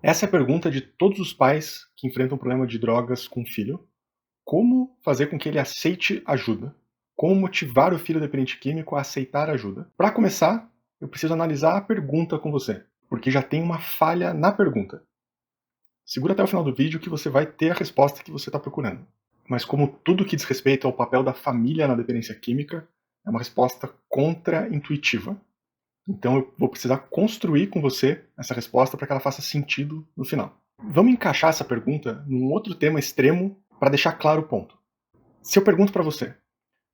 Essa é a pergunta de todos os pais que enfrentam um problema de drogas com o filho. Como fazer com que ele aceite ajuda? Como motivar o filho dependente químico a aceitar ajuda? Para começar, eu preciso analisar a pergunta com você, porque já tem uma falha na pergunta. Segura até o final do vídeo que você vai ter a resposta que você está procurando. Mas como tudo que diz respeito ao papel da família na dependência química, é uma resposta contra-intuitiva. Então eu vou precisar construir com você essa resposta para que ela faça sentido no final. Vamos encaixar essa pergunta num outro tema extremo para deixar claro o ponto. Se eu pergunto para você,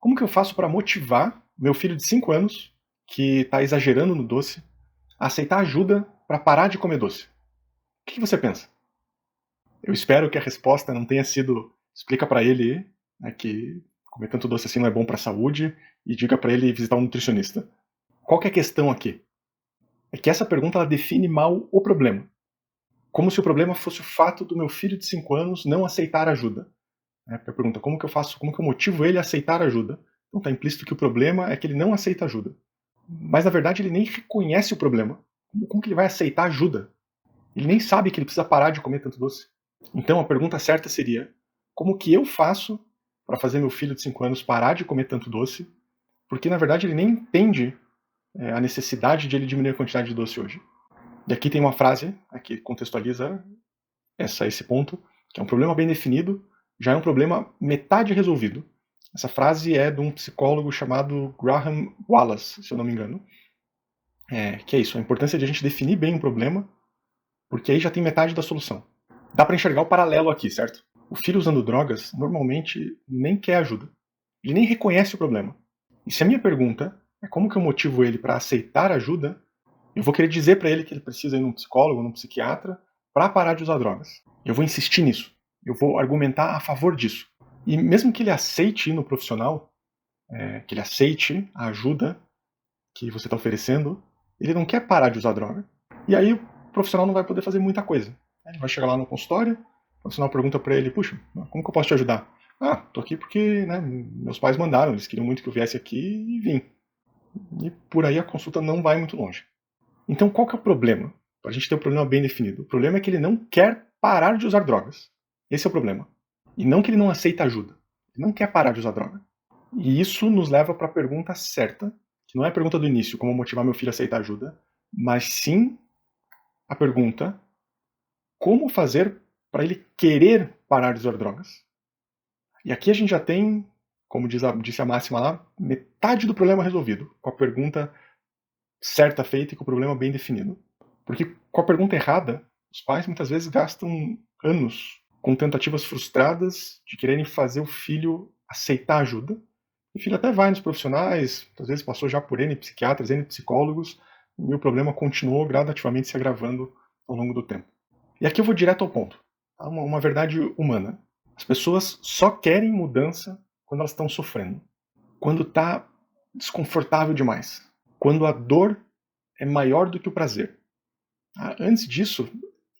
como que eu faço para motivar meu filho de 5 anos, que está exagerando no doce, a aceitar ajuda para parar de comer doce? O que você pensa? Eu espero que a resposta não tenha sido explica para ele, né, que comer tanto doce assim não é bom para a saúde e diga para ele visitar um nutricionista. Qual que é a questão aqui? É que essa pergunta ela define mal o problema. Como se o problema fosse o fato do meu filho de 5 anos não aceitar ajuda. A pergunta, como que eu faço, como que eu motivo ele a aceitar ajuda? Então está implícito que o problema é que ele não aceita ajuda. Mas na verdade ele nem reconhece o problema. Como que ele vai aceitar ajuda? Ele nem sabe que ele precisa parar de comer tanto doce. Então a pergunta certa seria, como que eu faço para fazer meu filho de 5 anos parar de comer tanto doce? Porque na verdade ele nem entende a necessidade de ele diminuir a quantidade de doce hoje. E aqui tem uma frase que contextualiza esse ponto, que é um problema bem definido, já é um problema metade resolvido. Essa frase é de um psicólogo chamado Graham Wallace, se eu não me engano. Que é isso, a importância de a gente definir bem um problema, porque aí já tem metade da solução. Dá para enxergar o paralelo aqui, certo? O filho usando drogas normalmente nem quer ajuda. Ele nem reconhece o problema. E se a minha pergunta é como que eu motivo ele para aceitar ajuda, eu vou querer dizer para ele que ele precisa ir num psicólogo, num psiquiatra, para parar de usar drogas. Eu vou insistir nisso. Eu vou argumentar a favor disso. E mesmo que ele aceite ir no profissional, que ele aceite a ajuda que você está oferecendo, ele não quer parar de usar droga. E aí o profissional não vai poder fazer muita coisa. Ele vai chegar lá no consultório, o profissional pergunta para ele, puxa, como que eu posso te ajudar? Ah, tô aqui porque meus pais mandaram, eles queriam muito que eu viesse aqui e vim. E por aí a consulta não vai muito longe. Então qual que é o problema? Para a gente ter um problema bem definido. O problema é que ele não quer parar de usar drogas. Esse é o problema. E não que ele não aceita ajuda. Ele não quer parar de usar droga. E isso nos leva para a pergunta certa, que não é a pergunta do início, como motivar meu filho a aceitar ajuda, mas sim a pergunta, como fazer para ele querer parar de usar drogas? E aqui a gente já tem, como disse a máxima lá, metade do problema resolvido, com a pergunta certa feita e com o problema bem definido. Porque com a pergunta errada, os pais muitas vezes gastam anos com tentativas frustradas de quererem fazer o filho aceitar ajuda. O filho até vai nos profissionais, às vezes passou já por N psiquiatras, N psicólogos, e o problema continuou gradativamente se agravando ao longo do tempo. E aqui eu vou direto ao ponto. Uma verdade humana. As pessoas só querem mudança quando elas estão sofrendo. Quando está desconfortável demais. Quando a dor é maior do que o prazer. Antes disso,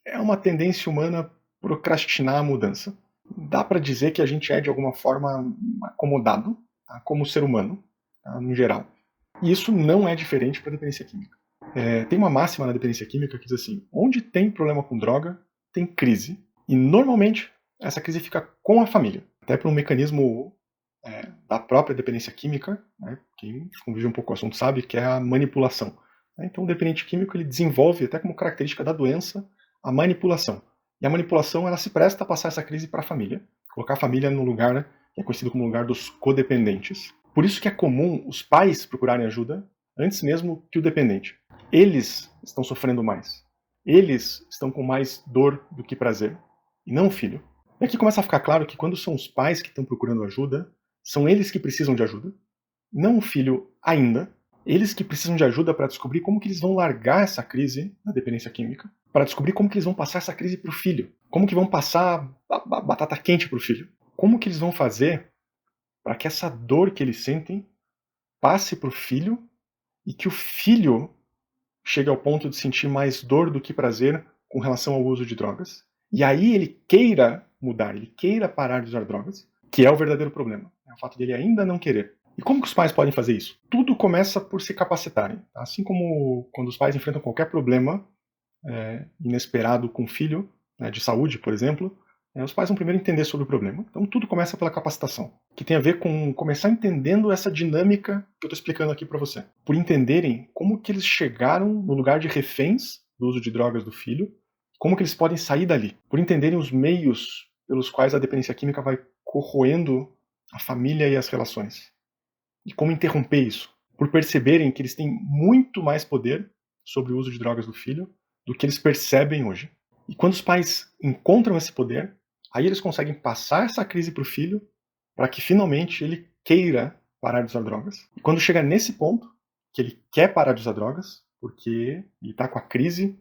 é uma tendência humana procrastinar a mudança. Dá para dizer que a gente é de alguma forma acomodado, como ser humano, no geral. E isso não é diferente para a dependência química. Tem uma máxima na dependência química que diz assim, onde tem problema com droga, tem crise. E normalmente essa crise fica com a família. Até por um mecanismo da própria dependência química, quem convive um pouco com o assunto sabe, que é a manipulação. Então o dependente químico ele desenvolve, até como característica da doença, a manipulação. E a manipulação ela se presta a passar essa crise para a família, colocar a família no lugar que é conhecido como lugar dos codependentes. Por isso que é comum os pais procurarem ajuda antes mesmo que o dependente. Eles estão sofrendo mais. Eles estão com mais dor do que prazer, e não o filho. E aqui começa a ficar claro que quando são os pais que estão procurando ajuda, são eles que precisam de ajuda, não o filho ainda. Eles que precisam de ajuda para descobrir como que eles vão largar essa crise da dependência química, para descobrir como que eles vão passar essa crise para o filho, como que vão passar a batata quente para o filho, como que eles vão fazer para que essa dor que eles sentem passe para o filho e que o filho chegue ao ponto de sentir mais dor do que prazer com relação ao uso de drogas. E aí ele queira mudar, ele queira parar de usar drogas, que é o verdadeiro problema. É o fato dele ainda não querer. E como que os pais podem fazer isso? Tudo começa por se capacitarem. Assim como quando os pais enfrentam qualquer problema, inesperado com o filho, né, de saúde, por exemplo, os pais vão primeiro entender sobre o problema. Então tudo começa pela capacitação, que tem a ver com começar entendendo essa dinâmica que eu estou explicando aqui para você. Por entenderem como que eles chegaram no lugar de reféns do uso de drogas do filho, como que eles podem sair dali. Por entenderem os meios pelos quais a dependência química vai corroendo a família e as relações. E como interromper isso. Por perceberem que eles têm muito mais poder sobre o uso de drogas do filho do que eles percebem hoje. E quando os pais encontram esse poder, aí eles conseguem passar essa crise para o filho para que finalmente ele queira parar de usar drogas. E quando chega nesse ponto, que ele quer parar de usar drogas, porque ele está com a crise,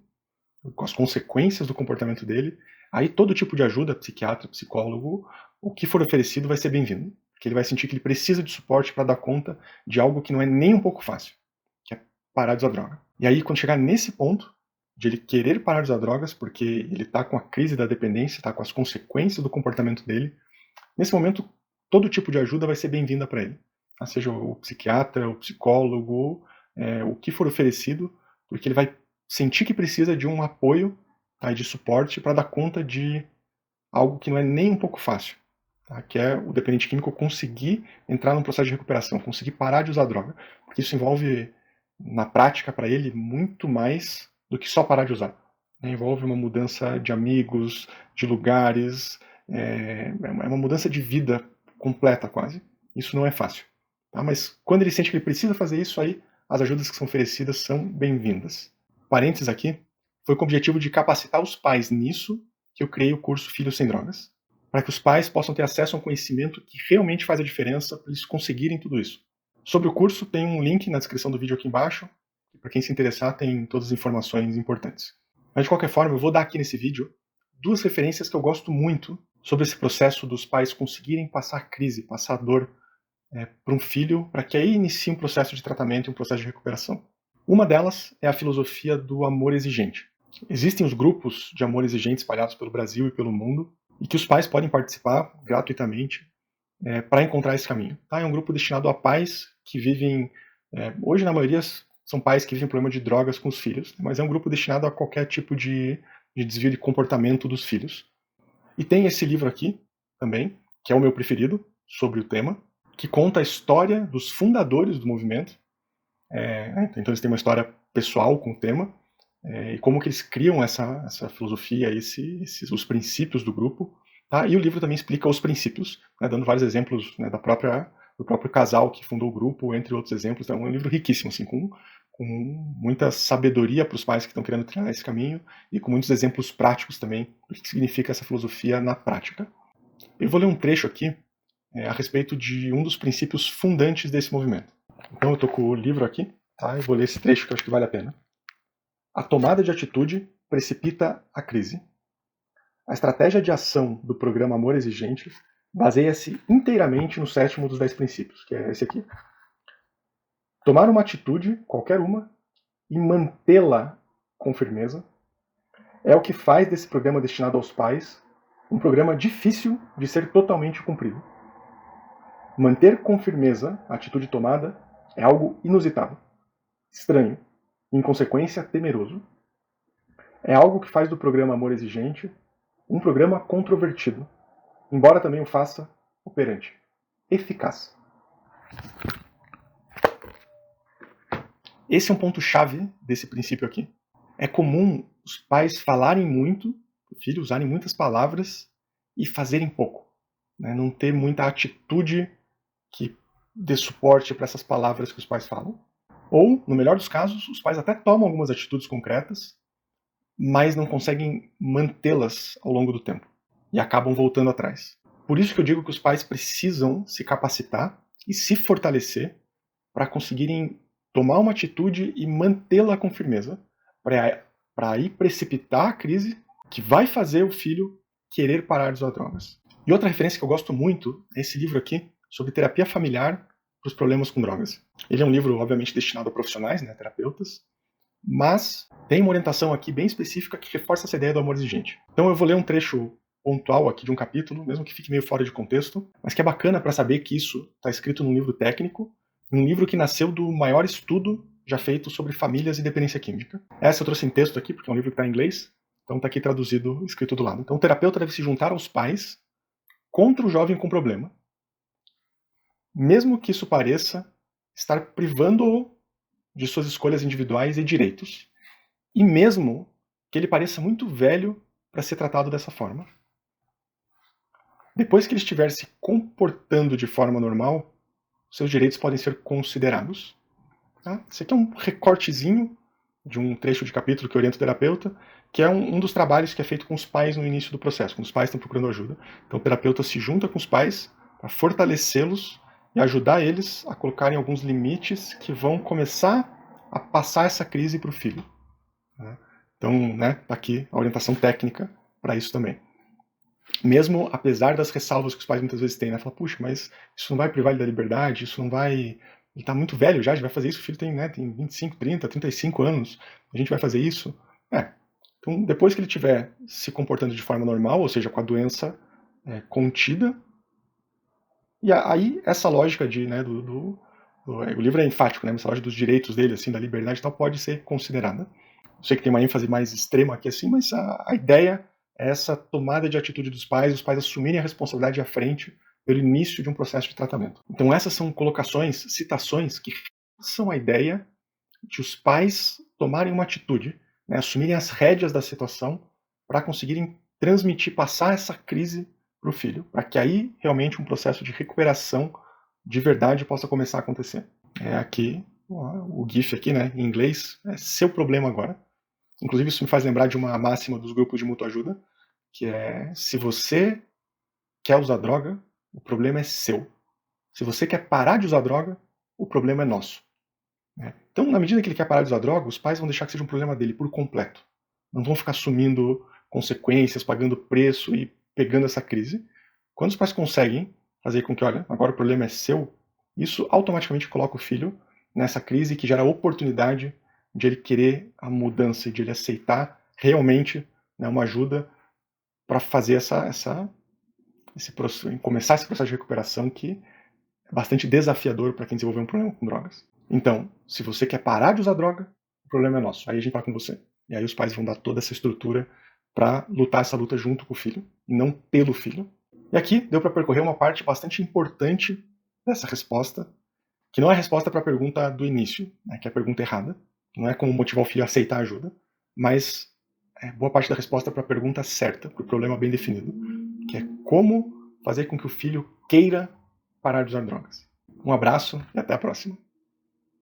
com as consequências do comportamento dele, aí todo tipo de ajuda, psiquiatra, psicólogo, o que for oferecido vai ser bem-vindo. Porque ele vai sentir que ele precisa de suporte para dar conta de algo que não é nem um pouco fácil, que é parar de usar droga. E aí, quando chegar nesse ponto, de ele querer parar de usar drogas, porque ele está com a crise da dependência, está com as consequências do comportamento dele, nesse momento, todo tipo de ajuda vai ser bem-vinda para ele. Seja o psiquiatra, o psicólogo, o que for oferecido, porque ele vai sentir que precisa de um apoio, tá, de suporte para dar conta de algo que não é nem um pouco fácil, tá, que é o dependente químico conseguir entrar num processo de recuperação, conseguir parar de usar droga, porque isso envolve, na prática, para ele, muito mais do que só parar de usar. Envolve uma mudança de amigos, de lugares, é uma mudança de vida completa quase. Isso não é fácil. Tá? Mas quando ele sente que ele precisa fazer isso, aí as ajudas que são oferecidas são bem-vindas. Parênteses aqui, foi com o objetivo de capacitar os pais nisso que eu criei o curso Filhos Sem Drogas, para que os pais possam ter acesso a um conhecimento que realmente faz a diferença para eles conseguirem tudo isso. Sobre o curso, tem um link na descrição do vídeo aqui embaixo, para quem se interessar tem todas as informações importantes. Mas de qualquer forma, eu vou dar aqui nesse vídeo 2 referências que eu gosto muito sobre esse processo dos pais conseguirem passar a crise, passar a dor para um filho, para que aí inicie um processo de tratamento e um processo de recuperação. Uma delas é a filosofia do amor exigente. Existem os grupos de amor exigente espalhados pelo Brasil e pelo mundo, e que os pais podem participar gratuitamente para encontrar esse caminho. Tá? É um grupo destinado a pais que vivem, hoje na maioria são pais que vivem problema de drogas com os filhos, mas é um grupo destinado a qualquer tipo de desvio de comportamento dos filhos. E tem esse livro aqui também, que é o meu preferido, sobre o tema, que conta a história dos fundadores do movimento. Então eles têm uma história pessoal com o tema, e como que eles criam essa filosofia, os princípios do grupo. Tá? E o livro também explica os princípios, né, dando vários exemplos, né, do próprio casal que fundou o grupo, entre outros exemplos. É um livro riquíssimo, assim, com muita sabedoria para os pais que estão querendo trilhar esse caminho e com muitos exemplos práticos também do que significa essa filosofia na prática. Eu vou ler um trecho aqui a respeito de um dos princípios fundantes desse movimento. Então eu estou com o livro aqui, tá? Eu vou ler esse trecho que eu acho que vale a pena. A tomada de atitude precipita a crise. A estratégia de ação do programa Amor Exigente baseia-se inteiramente no 7º dos 10 princípios, que é esse aqui. Tomar uma atitude, qualquer uma, e mantê-la com firmeza é o que faz desse programa destinado aos pais um programa difícil de ser totalmente cumprido. Manter com firmeza a atitude tomada é algo inusitado, estranho, e, em consequência, temeroso. É algo que faz do programa Amor Exigente um programa controvertido, embora também o faça operante, eficaz. Esse é um ponto-chave desse princípio aqui. É comum os pais falarem muito, o filho usarem muitas palavras e fazerem pouco. Né? Não ter muita atitude que dê suporte para essas palavras que os pais falam. Ou, no melhor dos casos, os pais até tomam algumas atitudes concretas, mas não conseguem mantê-las ao longo do tempo. E acabam voltando atrás. Por isso que eu digo que os pais precisam se capacitar e se fortalecer para conseguirem tomar uma atitude e mantê-la com firmeza, para aí precipitar a crise que vai fazer o filho querer parar de usar drogas. E outra referência que eu gosto muito é esse livro aqui, sobre terapia familiar para os problemas com drogas. Ele é um livro, obviamente, destinado a profissionais, né, terapeutas, mas tem uma orientação aqui bem específica que reforça essa ideia do amor exigente. Então eu vou ler um trecho pontual aqui de um capítulo, mesmo que fique meio fora de contexto, mas que é bacana para saber que isso está escrito num livro técnico, um livro que nasceu do maior estudo já feito sobre famílias e dependência química. Essa eu trouxe em texto aqui, porque é um livro que está em inglês, então está aqui traduzido, escrito do lado. Então o terapeuta deve se juntar aos pais contra o jovem com problema, mesmo que isso pareça estar privando-o de suas escolhas individuais e direitos, e mesmo que ele pareça muito velho para ser tratado dessa forma. Depois que ele estiver se comportando de forma normal, seus direitos podem ser considerados. Tá? Esse aqui é um recortezinho de um trecho de capítulo que orienta o terapeuta, que é um dos trabalhos que é feito com os pais no início do processo, quando os pais estão procurando ajuda. Então o terapeuta se junta com os pais para fortalecê-los e ajudar eles a colocarem alguns limites que vão começar a passar essa crise para o filho. Então, tá aqui a orientação técnica para isso também. Mesmo apesar das ressalvas que os pais muitas vezes têm, fala, puxa, mas isso não vai privar ele da liberdade, isso não vai... Ele está muito velho já, a gente vai fazer isso, o filho tem 25, 30, 35 anos, a gente vai fazer isso? Então, depois que ele estiver se comportando de forma normal, ou seja, com a doença contida, e aí essa lógica de, o livro é enfático, essa lógica dos direitos dele, assim, da liberdade e tal, pode ser considerada. Eu sei que tem uma ênfase mais extrema aqui, assim, mas a ideia é essa tomada de atitude dos pais, os pais assumirem a responsabilidade à frente pelo início de um processo de tratamento. Então essas são colocações, citações que são a ideia de os pais tomarem uma atitude, assumirem as rédeas da situação para conseguirem transmitir, passar essa crise para o filho, para que aí realmente um processo de recuperação de verdade possa começar a acontecer. Aqui, o GIF aqui, em inglês, é seu problema agora. Inclusive isso me faz lembrar de uma máxima dos grupos de mutua ajuda, que é: se você quer usar droga, o problema é seu. Se você quer parar de usar droga, o problema é nosso. Então, na medida que ele quer parar de usar droga, os pais vão deixar que seja um problema dele por completo. Não vão ficar assumindo consequências, pagando preço e pegando essa crise. Quando os pais conseguem fazer com que, olha, agora o problema é seu, isso automaticamente coloca o filho nessa crise que gera a oportunidade de ele querer a mudança e de ele aceitar realmente uma ajuda para fazer começar esse processo de recuperação que é bastante desafiador para quem desenvolveu um problema com drogas. Então, se você quer parar de usar droga, o problema é nosso. Aí a gente está com você. E aí os pais vão dar toda essa estrutura para lutar essa luta junto com o filho, e não pelo filho. E aqui deu para percorrer uma parte bastante importante dessa resposta, que não é a resposta para a pergunta do início, que é a pergunta errada. Não é como motivar o filho a aceitar a ajuda, mas é boa parte da resposta para a pergunta certa, para o problema bem definido, que é como fazer com que o filho queira parar de usar drogas. Um abraço e até a próxima.